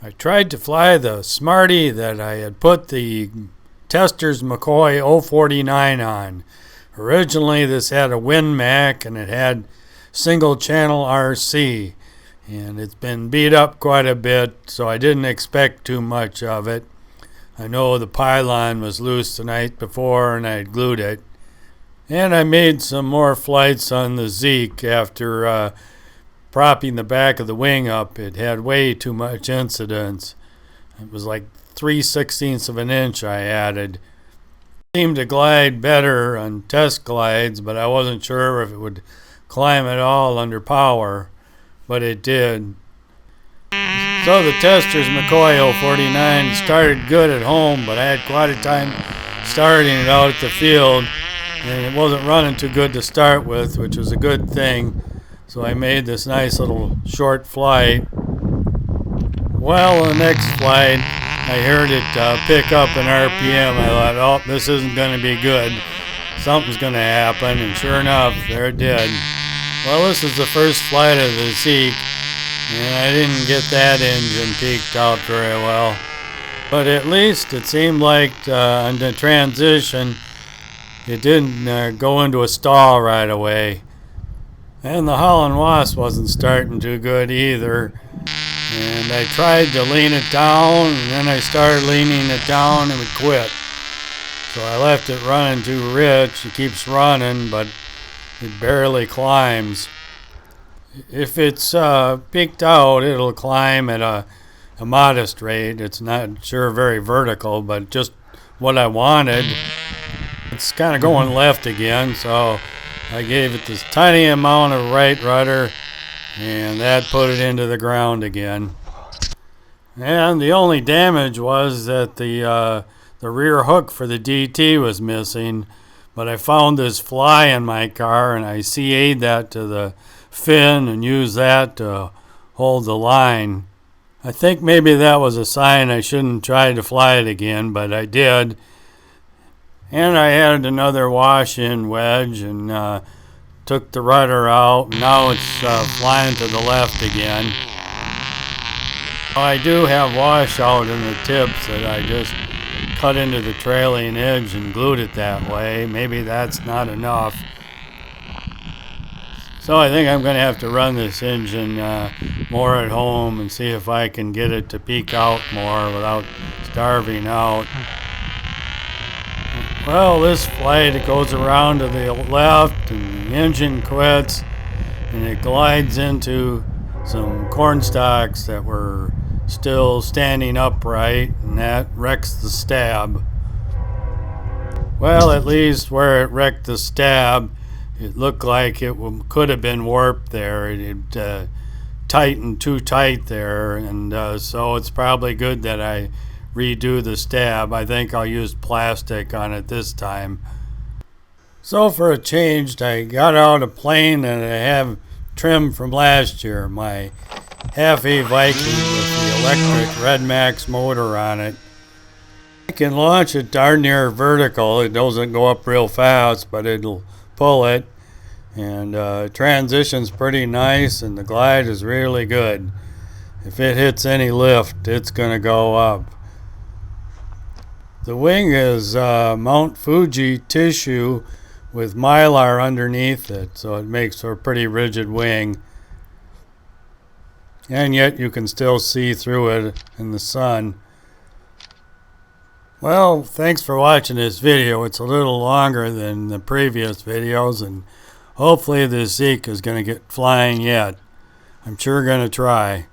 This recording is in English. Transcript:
I tried to fly the Smarty that I had put the Testors McCoy 049 on. Originally this had a Win Mac and it had single channel RC, and it's been beat up quite a bit, so I didn't expect too much of it. I know the pylon was loose the night before and I had glued it. And I made some more flights on the Zeek after propping the back of the wing up. It had way too much incidence. It was like 3/16 of an inch I added. It seemed to glide better on test glides, but I wasn't sure if it would climb at all under power, but it did. So the Testors McCoy 049 started good at home, but I had quite a time starting it out at the field, and it wasn't running too good to start with, which was a good thing. So I made this nice little short flight. Well, the next flight, I heard it pick up in RPM. I thought, oh, this isn't going to be good. Something's going to happen, and sure enough, there it did. Well, this is the first flight of the Zeek, and I didn't get that engine peaked out very well. But at least it seemed like on the transition, it didn't go into a stall right away. And the Holland Wasp wasn't starting too good either. And I tried to lean it down, and then I started leaning it down and it would quit. So I left it running too rich. It keeps running, but it barely climbs. If it's peaked out, it'll climb at a modest rate. It's not sure very vertical, but just what I wanted. It's kind of going left again, so I gave it this tiny amount of right rudder, and that put it into the ground again. And the only damage was that the rear hook for the DT was missing, but I found this fly in my car, and I CA'd that to the fin and used that to hold the line. I think maybe that was a sign I shouldn't try to fly it again, but I did. And I added another wash-in wedge and took the rudder out. Now it's flying to the left again. I do have washout in the tips that I just cut into the trailing edge and glued it that way. Maybe that's not enough. So I think I'm going to have to run this engine more at home and see if I can get it to peak out more without starving out. Well, this flight, it goes around to the left and the engine quits and it glides into some corn stalks that were still standing upright, and that wrecks the stab. Well, at least where it wrecked the stab, it looked like it could have been warped there. It tightened too tight there, and so it's probably good that I redo the stab. I think I'll use plastic on it this time. So for a change, I got out a plane that I have trimmed from last year, my half-A Viking with the electric Red Max motor on it. I can launch it darn near vertical. It doesn't go up real fast, but it'll pull it, and transition's pretty nice, and the glide is really good. If it hits any lift, it's going to go up. The wing is Mount Fuji tissue with mylar underneath it, so it makes for a pretty rigid wing. And yet you can still see through it in the sun. Well, thanks for watching this video. It's a little longer than the previous videos, and hopefully this Zeek is going to get flying yet. I'm sure going to try.